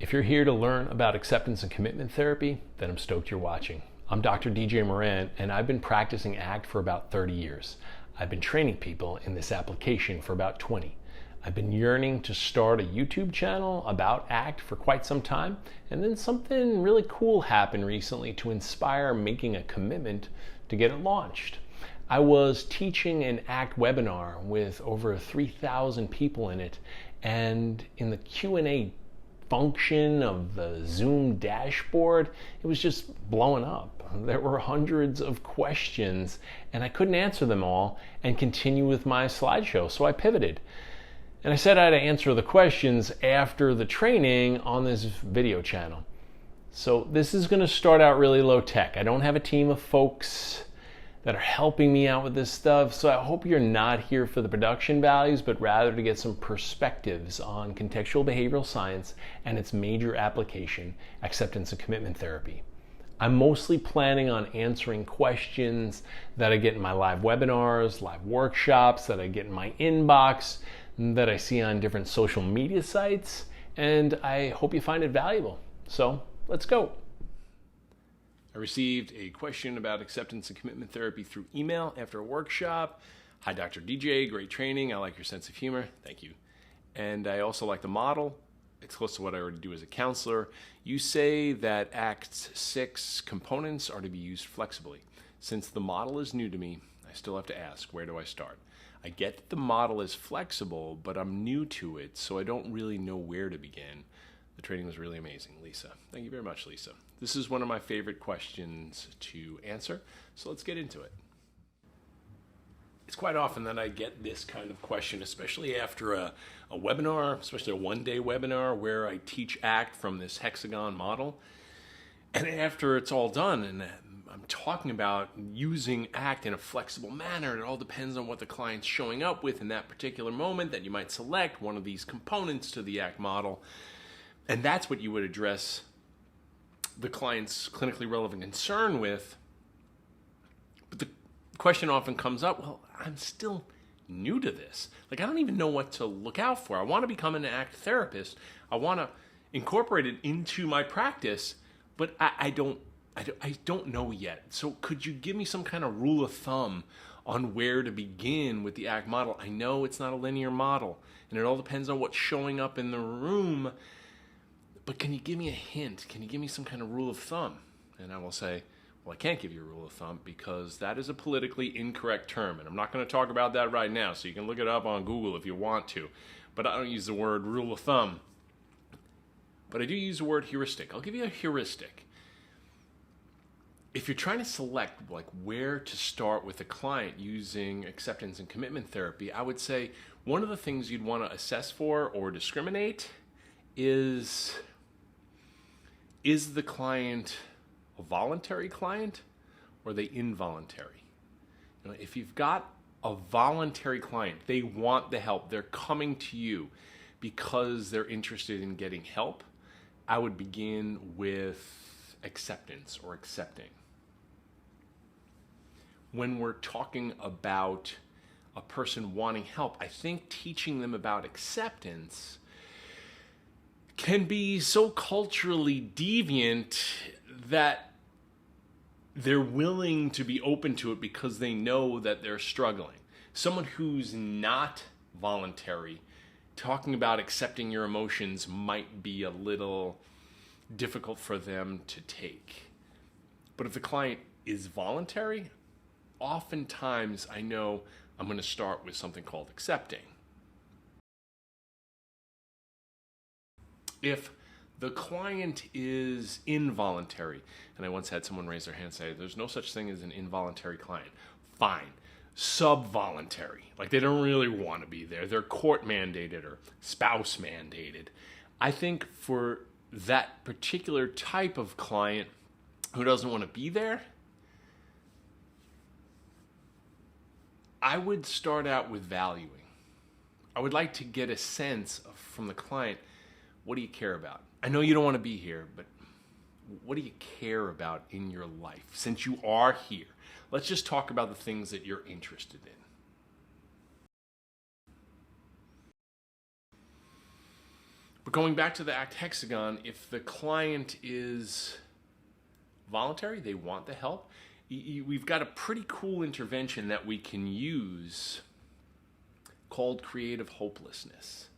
If you're here to learn about acceptance and commitment therapy, then I'm stoked you're watching. I'm Dr. DJMoran, and I've been practicing ACT for about 30 years. I've been training people in this application for about 20. I've been yearning to start a YouTube channel about ACT for quite some time, and then something really cool happened recently to inspire making a commitment to get it launched. I was teaching an ACT webinar with over 3,000 people in it, and in the Q&A function of the Zoom dashboard, it was just blowing up. There were hundreds of questions and I couldn't answer them all and continue with my slideshow, so I pivoted. And I said I'd answer the questions after the training on this video channel. So this is going to start out really low tech. I don't have a team of folks that are helping me out with this stuff, so I hope you're not here for the production values, but rather to get some perspectives on contextual behavioral science and its major application, acceptance and commitment therapy. I'm mostly planning on answering questions that I get in my live webinars, live workshops, that I get in my inbox, that I see on different social media sites, and I hope you find it valuable. So let's go. I received a question about acceptance and commitment therapy through email after a workshop. Hi, Dr. DJ, great training. I like your sense of humor. Thank you. And I also like the model. It's close to what I already do as a counselor. You say that Act 6 components are to be used flexibly. Since the model is new to me, I still have to ask, where do I start? I get that the model is flexible, but I'm new to it, so I don't really know where to begin. The training was really amazing, Lisa. Thank you very much, Lisa. This is one of my favorite questions to answer, so let's get into it. It's quite often that I get this kind of question, especially after a webinar, especially a one-day webinar where I teach ACT from this hexagon model. And after it's all done and I'm talking about using ACT in a flexible manner, it all depends on what the client's showing up with in that particular moment, that you might select one of these components to the ACT model. And that's what you would address the client's clinically relevant concern with. But the question often comes up, well, I'm still new to this. Like, I don't even know what to look out for. I want to become an ACT therapist. I want to incorporate it into my practice, but I don't know yet. So could you give me some kind of rule of thumb on where to begin with the ACT model? I know it's not a linear model, and it all depends on what's showing up in the room. But can you give me a hint? Can you give me some kind of rule of thumb? And I will say, well, I can't give you a rule of thumb because that is a politically incorrect term. And I'm not going to talk about that right now, so you can look it up on Google if you want to. But I don't use the word rule of thumb. But I do use the word heuristic. I'll give you a heuristic. If you're trying to select like where to start with a client using acceptance and commitment therapy, I would say one of the things you'd want to assess for or discriminate is the client a voluntary client or are they involuntary? You know, if you've got a voluntary client, they want the help, they're coming to you because they're interested in getting help, I would begin with acceptance or accepting. When we're talking about a person wanting help, I think teaching them about acceptance can be so culturally deviant that they're willing to be open to it because they know that they're struggling. Someone who's not voluntary, talking about accepting your emotions might be a little difficult for them to take. But if the client is voluntary, oftentimes I know I'm going to start with something called accepting. If the client is involuntary, and I once had someone raise their hand and say, there's no such thing as an involuntary client. Fine. Subvoluntary. Like they don't really want to be there. They're court mandated or spouse mandated. I think for that particular type of client who doesn't want to be there, I would start out with valuing. I would like to get a sense from the client, what do you care about? I know you don't want to be here, but what do you care about in your life? Since you are here, let's just talk about the things that you're interested in. But going back to the ACT hexagon, if the client is voluntary, they want the help, we've got a pretty cool intervention that we can use called creative hopelessness.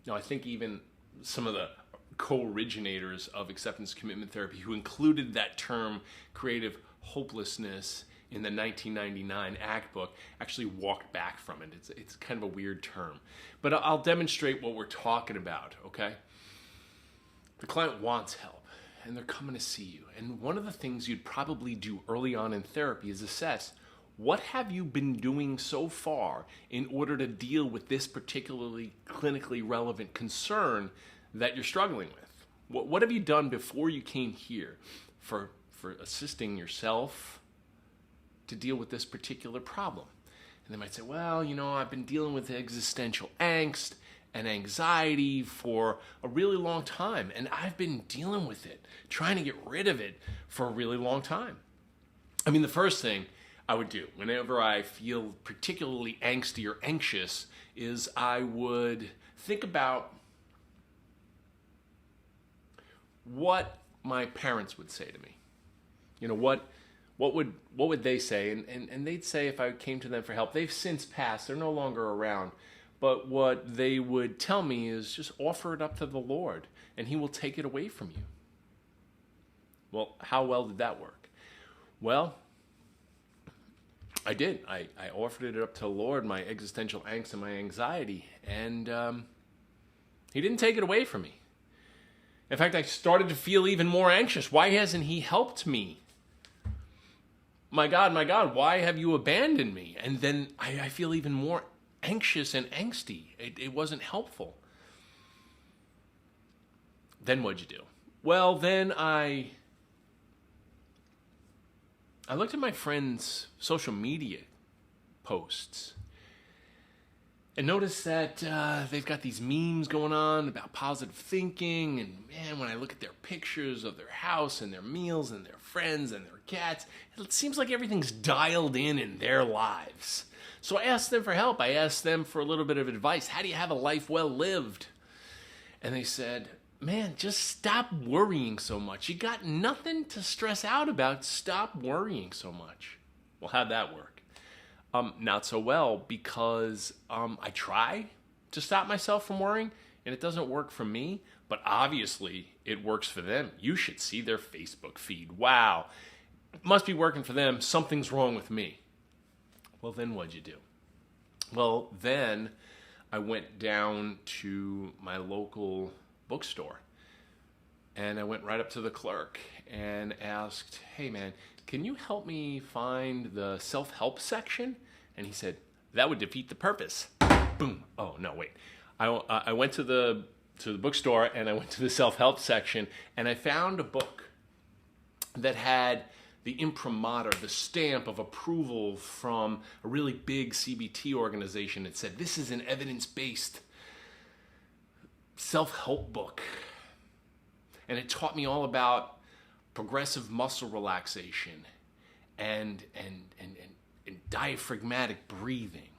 Now, I think even some of the co-originators of acceptance commitment therapy who included that term creative hopelessness in the 1999 ACT book actually walked back from it. It's kind of a weird term. But I'll demonstrate what we're talking about, okay? The client wants help, and they're coming to see you. And one of the things you'd probably do early on in therapy is assess, what have you been doing so far in order to deal with this particularly clinically relevant concern that you're struggling with? What have you done before you came here for assisting yourself to deal with this particular problem? And they might say, well, I've been dealing with existential angst and anxiety for a really long time, and I've been dealing with it, trying to get rid of it for a really long time. I mean, the first thing I would do whenever I feel particularly angsty or anxious is I would think about what my parents would say to me. What would they say? And they'd say, if I came to them for help, they've since passed, they're no longer around, but what they would tell me is just offer it up to the Lord and he will take it away from you. Well, how well did that work? Well, I did. I offered it up to the Lord, my existential angst and my anxiety, and he didn't take it away from me. In fact, I started to feel even more anxious. Why hasn't he helped me? My God, why have you abandoned me? And then I feel even more anxious and angsty. It wasn't helpful. Then what'd you do? Well, then I looked at my friends' social media posts and noticed that they've got these memes going on about positive thinking. And man, when I look at their pictures of their house and their meals and their friends and their cats, it seems like everything's dialed in their lives. So I asked them for help. I asked them for a little bit of advice. How do you have a life well lived? And they said, man, just stop worrying so much. You got nothing to stress out about. Stop worrying so much. Well, how'd that work? Not so well, because I try to stop myself from worrying, and it doesn't work for me, but obviously it works for them. You should see their Facebook feed. Wow, it must be working for them. Something's wrong with me. Well, then what'd you do? Well, then I went down to my local bookstore, and I went right up to the clerk and asked, hey man, can you help me find the self-help section? And he said, that would defeat the purpose. Boom. Oh, no, wait. I went to the bookstore and I went to the self-help section, and I found a book that had the imprimatur, the stamp of approval from a really big CBT organization. It said, this is an evidence-based self-help book. And it taught me all about progressive muscle relaxation and diaphragmatic breathing.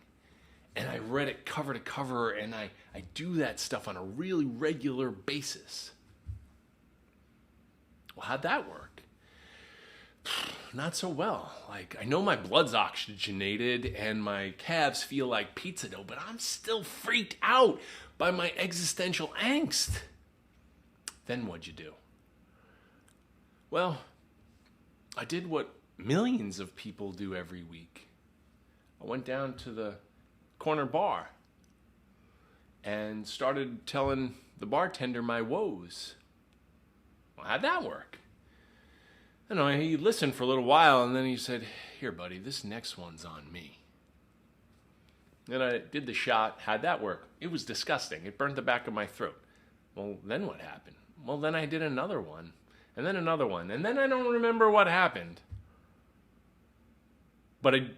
And I read it cover to cover, and I do that stuff on a really regular basis. Well, how'd that work? Not so well. Like, I know my blood's oxygenated and my calves feel like pizza dough, but I'm still freaked out by my existential angst. Then what'd you do? Well, I did what millions of people do every week. I went down to the corner bar and started telling the bartender my woes. Well, how'd that work? I don't know, he listened for a little while, and then he said, here, buddy, this next one's on me. Then I did the shot. How'd that work? It was disgusting. It burned the back of my throat. Well, then what happened? Well, then I did another one, and then another one, and then I don't remember what happened. But I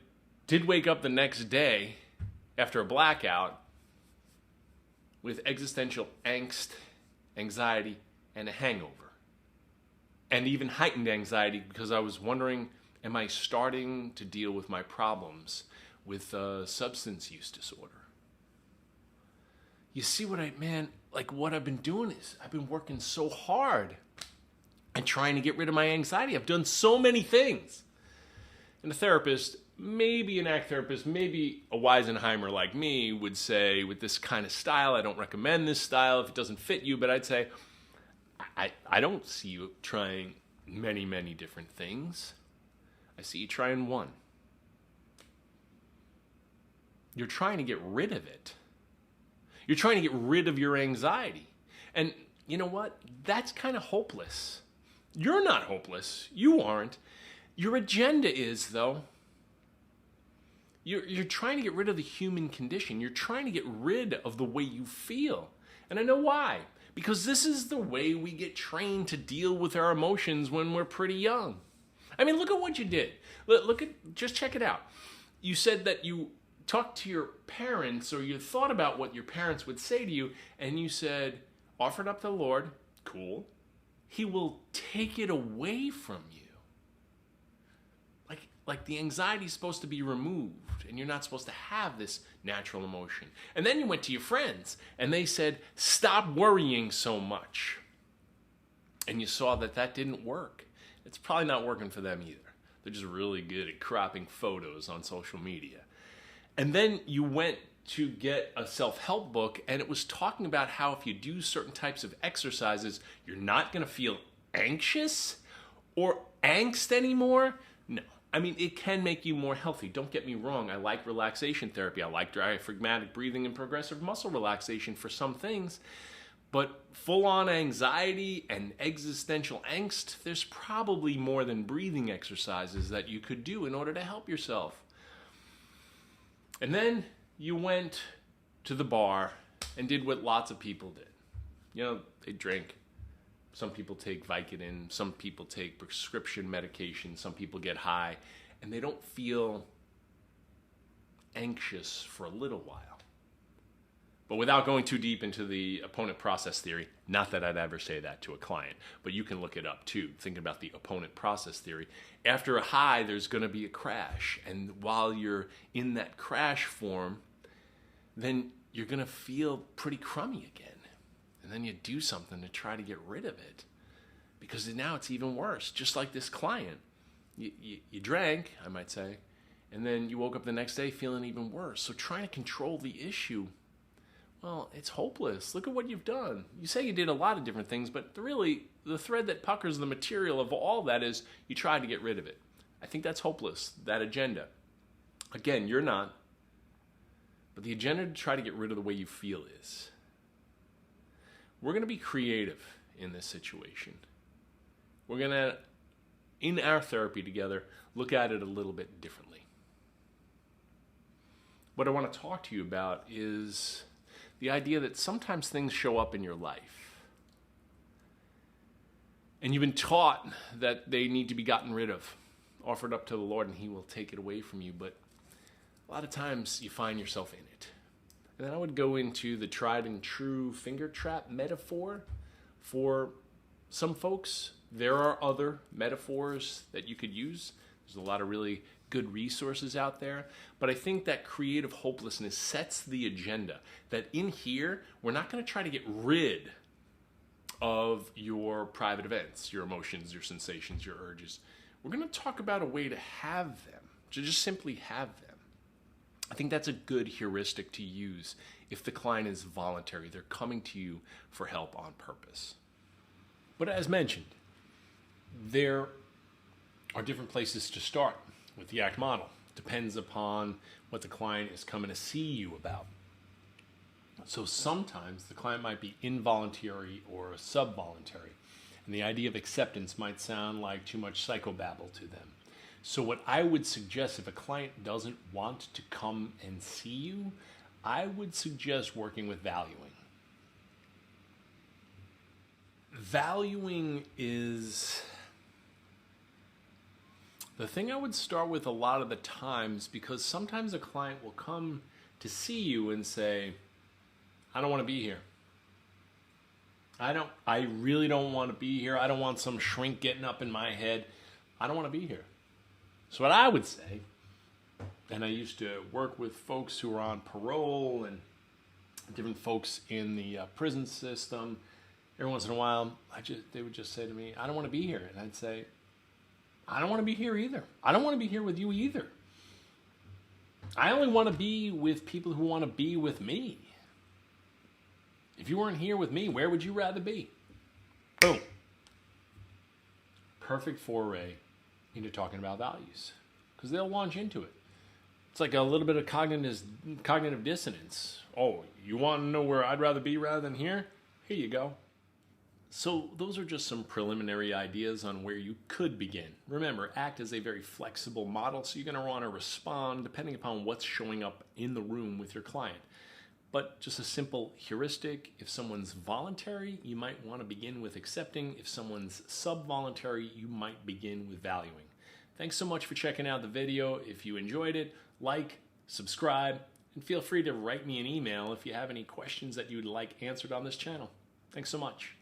did wake up the next day after a blackout with existential angst, anxiety, and a hangover. And even heightened anxiety, because I was wondering, am I starting to deal with my problems with substance use disorder? you see what what I've been doing is I've been working so hard and trying to get rid of my anxiety. I've done so many things. And a therapist, maybe an ACT therapist, maybe a Weisenheimer like me would say, with this kind of style, I don't recommend this style if it doesn't fit you, but I'd say, I don't see you trying many, many different things. I see you trying one. You're trying to get rid of it. You're trying to get rid of your anxiety. And you know what? That's kind of hopeless. You're not hopeless. You aren't. Your agenda is, though. You're trying to get rid of the human condition. You're trying to get rid of the way you feel. And I know why. Because this is the way we get trained to deal with our emotions when we're pretty young. I mean, look at what you did. Just check it out. You said that you talked to your parents, or you thought about what your parents would say to you, and you said, offer it up to the Lord. Cool. He will take it away from you. Like the anxiety is supposed to be removed, and you're not supposed to have this natural emotion. And then you went to your friends, and they said, stop worrying so much. And you saw that didn't work. It's probably not working for them either. They're just really good at cropping photos on social media. And then you went to get a self-help book, and it was talking about how if you do certain types of exercises, you're not going to feel anxious or angst anymore. No. I mean, it can make you more healthy. Don't get me wrong. I like relaxation therapy. I like diaphragmatic breathing and progressive muscle relaxation for some things. But full-on anxiety and existential angst, there's probably more than breathing exercises that you could do in order to help yourself. And then you went to the bar and did what lots of people did. You know, they drink. Some people take Vicodin. Some people take prescription medication. Some people get high. And they don't feel anxious for a little while. But without going too deep into the opponent process theory, not that I'd ever say that to a client, but you can look it up too, thinking about the opponent process theory. After a high, there's going to be a crash. And while you're in that crash form, then you're going to feel pretty crummy again. And then you do something to try to get rid of it. Because now it's even worse. Just like this client. You drank, I might say, and then you woke up the next day feeling even worse. So trying to control the issue, well, it's hopeless. Look at what you've done. You say you did a lot of different things, but really, the thread that puckers the material of all that is you tried to get rid of it. I think that's hopeless, that agenda. Again, you're not. But the agenda to try to get rid of the way you feel is. We're going to be creative in this situation. We're going to, in our therapy together, look at it a little bit differently. What I want to talk to you about is the idea that sometimes things show up in your life. And you've been taught that they need to be gotten rid of, offered up to the Lord, and He will take it away from you. But a lot of times you find yourself in it. And then I would go into the tried and true finger trap metaphor. For some folks, there are other metaphors that you could use. There's a lot of really good resources out there. But I think that creative hopelessness sets the agenda. That in here, we're not going to try to get rid of your private events, your emotions, your sensations, your urges. We're going to talk about a way to have them, to just simply have them. I think that's a good heuristic to use if the client is voluntary. They're coming to you for help on purpose. But as mentioned, there are different places to start with the ACT model. Depends upon what the client is coming to see you about. So sometimes the client might be involuntary or subvoluntary, and the idea of acceptance might sound like too much psychobabble to them. So what I would suggest, if a client doesn't want to come and see you, I would suggest working with valuing. Valuing is the thing I would start with a lot of the times, because sometimes a client will come to see you and say, I don't want to be here. I really don't want to be here. I don't want some shrink getting up in my head. I don't want to be here. So what I would say, and I used to work with folks who were on parole and different folks in the prison system. Every once in a while, they would just say to me, "I don't want to be here," and I'd say, "I don't want to be here either. I don't want to be here with you either. I only want to be with people who want to be with me. If you weren't here with me, where would you rather be?" Boom. Perfect foray into talking about values, because they'll launch into it. It's like a little bit of cognitive dissonance. Oh, you want to know where I'd rather be rather than here? Here you go. So those are just some preliminary ideas on where you could begin. Remember, ACT is a very flexible model, so you're going to want to respond depending upon what's showing up in the room with your client. But just a simple heuristic: if someone's voluntary, you might want to begin with accepting. If someone's sub-voluntary, you might begin with valuing. Thanks so much for checking out the video. If you enjoyed it, like, subscribe, and feel free to write me an email if you have any questions that you'd like answered on this channel. Thanks so much.